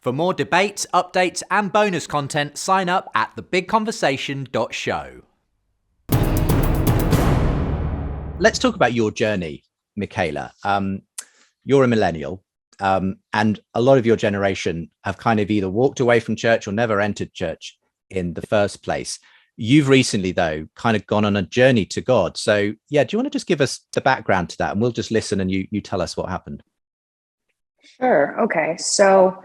For more debates, updates, and bonus content, sign up at thebigconversation.show. Let's talk about your journey, Mikhaila. You're a millennial, and a lot of your generation have kind of either walked away from church or never entered church in the first place. You've recently, though, kind of gone on a journey to God. So, yeah, do you want to just give us the background to that, and we'll just listen and you tell us what happened? Sure. Okay. So,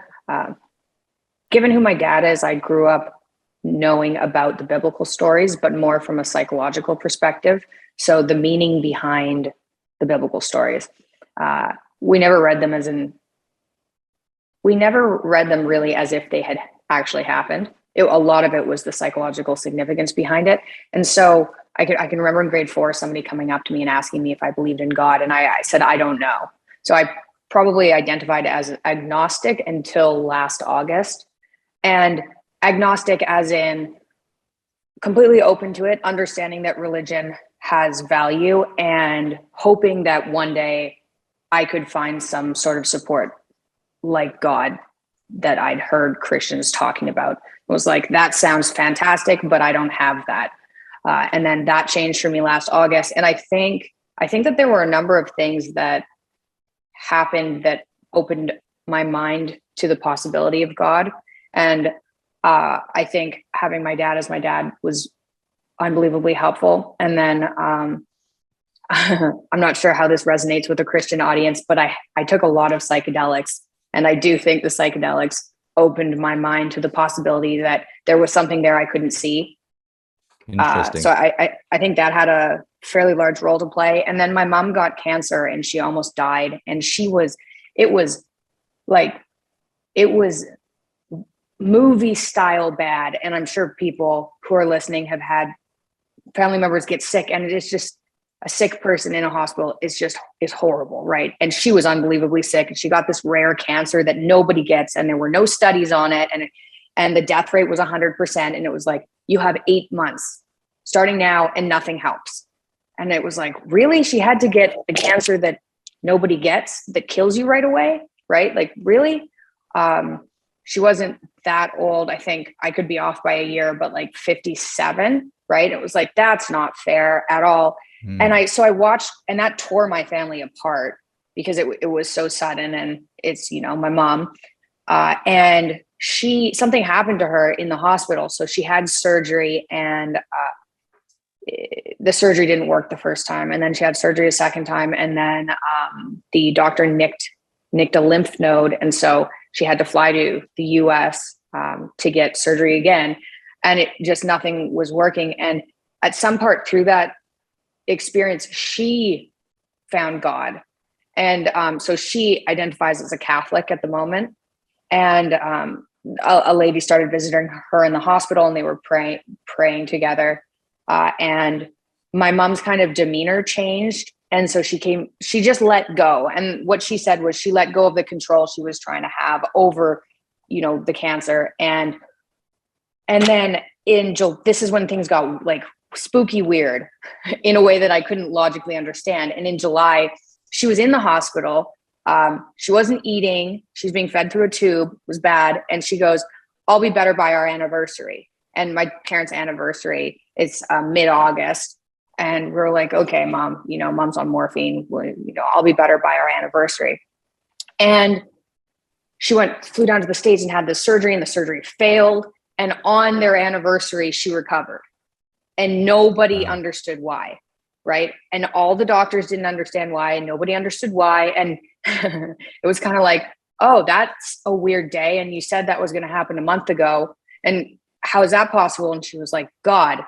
given who my dad is, I grew up knowing about the biblical stories, but more from a psychological perspective. So the meaning behind the biblical stories. We never read them really as if they had actually happened. A lot of it was the psychological significance behind it. And so I can remember in grade 4, somebody coming up to me and asking me if I believed in God. And I said, I don't know. So I probably identified as agnostic until last August. And agnostic as in completely open to it, understanding that religion has value and hoping that one day I could find some sort of support like God that I'd heard Christians talking about. It was like, that sounds fantastic, but I don't have that. And then that changed for me last August. And I think that there were a number of things that happened that opened my mind to the possibility of God. And I think having my dad as my dad was unbelievably helpful. And then I'm not sure how this resonates with a Christian audience, but I took a lot of psychedelics. And I do think the psychedelics opened my mind to the possibility that there was something there I couldn't see. Interesting. So I think that had a fairly large role to play. And then my mom got cancer and she almost died. And it was movie style bad. And I'm sure people who are listening have had family members get sick, and it is just a sick person in a hospital is horrible, right? And she was unbelievably sick, and she got this rare cancer that nobody gets, and there were no studies on it, and the death rate was 100%. And it was like, you have 8 months starting now and nothing helps. And it was like, really? She had to get a cancer that nobody gets, that kills you right away, right? Like, really? She wasn't that old. I think I could be off by a year, but like 57, right? It was like, that's not fair at all. And I watched, and that tore my family apart because it was so sudden. And it's, my mom, and something happened to her in the hospital. So she had surgery, and the surgery didn't work the first time. And then she had surgery a second time. And then the doctor nicked a lymph node. And so she had to fly to the US to get surgery again. And it just, nothing was working. And at some part through that experience, she found God. And so she identifies as a Catholic at the moment. And a lady started visiting her in the hospital, and they were praying together. And my mom's kind of demeanor changed. And so she just let go. And what she said was she let go of the control she was trying to have over, the cancer. And then this is when things got like spooky weird in a way that I couldn't logically understand. And in July, she was in the hospital. She wasn't eating. She's being fed through a tube. It was bad. And she goes, I'll be better by our anniversary. And my parents' anniversary is mid-August. And we're like, okay, mom, mom's on morphine. I'll be better by our anniversary. And she flew down to the States and had the surgery, and the surgery failed. And on their anniversary, she recovered. And nobody understood why, right? And all the doctors didn't understand why, and nobody understood why. And it was kind of like, oh, that's a weird day. And you said that was going to happen a month ago. And how is that possible? And she was like, God.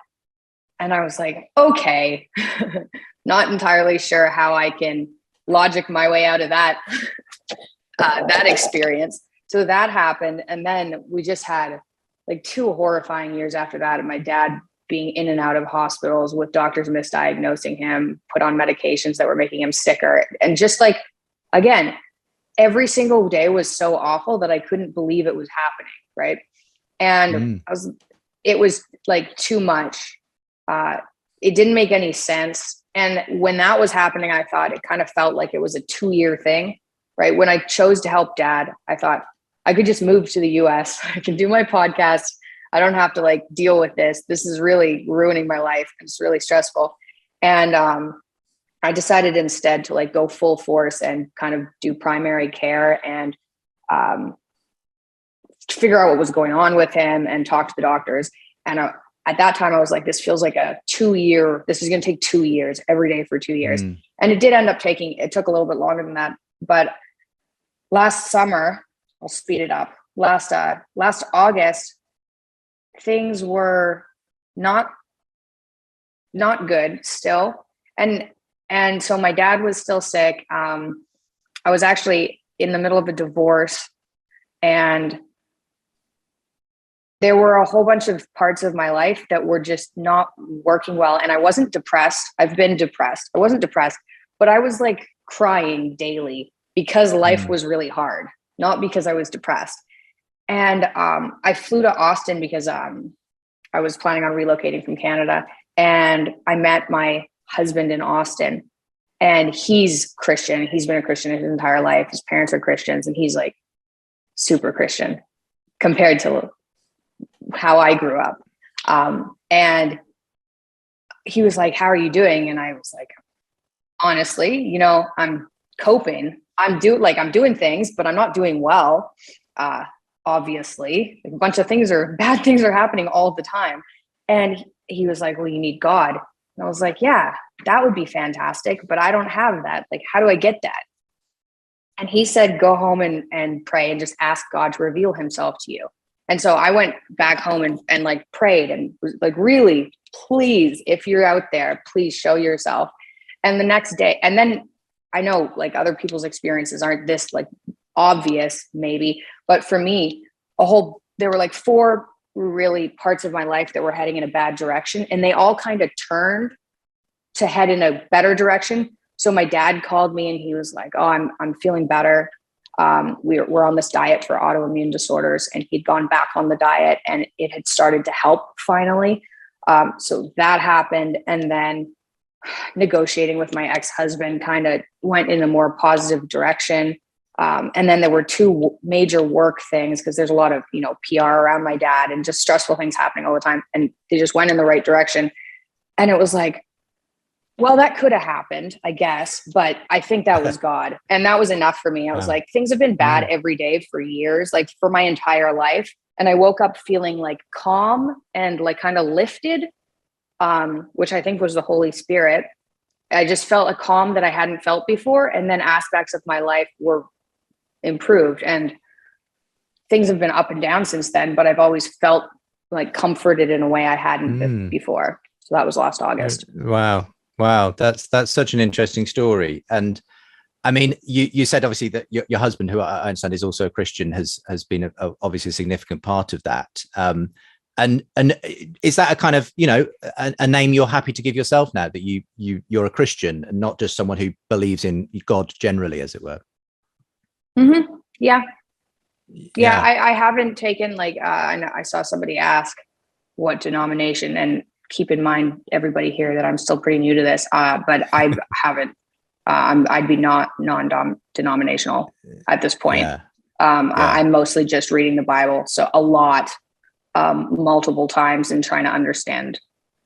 And I was like, okay, not entirely sure how I can logic my way out of that, that experience. So that happened. And then we just had like 2 horrifying years after that. And my dad being in and out of hospitals with doctors misdiagnosing him, put on medications that were making him sicker. And just like, again, every single day was so awful that I couldn't believe it was happening. Right. And it was like too much. It didn't make any sense. And when that was happening, I thought it kind of felt like it was a 2-year thing, right? When I chose to help dad, I thought I could just move to the US. I can do my podcast. I don't have to like deal with this. This is really ruining my life. It's really stressful. And I decided instead to like go full force and kind of do primary care and figure out what was going on with him and talk to the doctors. And at that time I was like, this feels like this is going to take 2 years every day for 2 years. And it did end up it took a little bit longer than that. But last summer, I'll speed it up. Last August, things were not good still. And so my dad was still sick. I was actually in the middle of a divorce, and there were a whole bunch of parts of my life that were just not working well. And I wasn't depressed. I've been depressed. I wasn't depressed, but I was like crying daily because life was really hard, not because I was depressed. And I flew to Austin because I was planning on relocating from Canada. And I met my husband in Austin, and he's Christian. He's been a Christian his entire life. His parents are Christians, and he's like super Christian compared to how I grew up. And he was like, how are you doing? And I was like, honestly, I'm coping. I'm doing things, but I'm not doing well. Obviously, like a bunch of bad things are happening all the time. And he was like, well, you need God. And I was like, yeah, that would be fantastic, but I don't have that. Like, how do I get that? And he said, go home and pray and just ask God to reveal himself to you. And so I went back home and like prayed and was like, really, please, if you're out there, please show yourself. And the next day, and then I know like other people's experiences aren't this like obvious maybe, but for me, there were like 4 really parts of my life that were heading in a bad direction, and they all kind of turned to head in a better direction. So my dad called me and he was like, oh, I'm feeling better. We're on this diet for autoimmune disorders, and he'd gone back on the diet and it had started to help finally. So that happened. And then negotiating with my ex-husband kind of went in a more positive direction. And then there were 2 major work things, because there's a lot of, PR around my dad and just stressful things happening all the time. And they just went in the right direction. And it was like, well, that could have happened, I guess, but I think that was God. And that was enough for me. I was like, things have been bad every day for years, like for my entire life. And I woke up feeling like calm and like kind of lifted, which I think was the Holy Spirit. I just felt a calm that I hadn't felt before. And then aspects of my life were improved, and things have been up and down since then, but I've always felt like comforted in a way I hadn't before. So that was last August. Wow. That's such an interesting story. And I mean, you said obviously that your husband, who I understand is also a Christian, has been obviously a significant part of that. And is that a kind of, a name you're happy to give yourself now, that you're a Christian and not just someone who believes in God generally, as it were? Mm-hmm. Yeah. I haven't taken I saw somebody ask what denomination, and keep in mind, everybody here, that I'm still pretty new to this, but I haven't. I'd be not non-denominational at this point. I'm mostly just reading the Bible, so a lot, multiple times, and trying to understand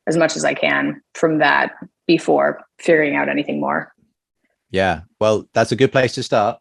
as much as I can from that before figuring out anything more. Yeah, well, that's a good place to start.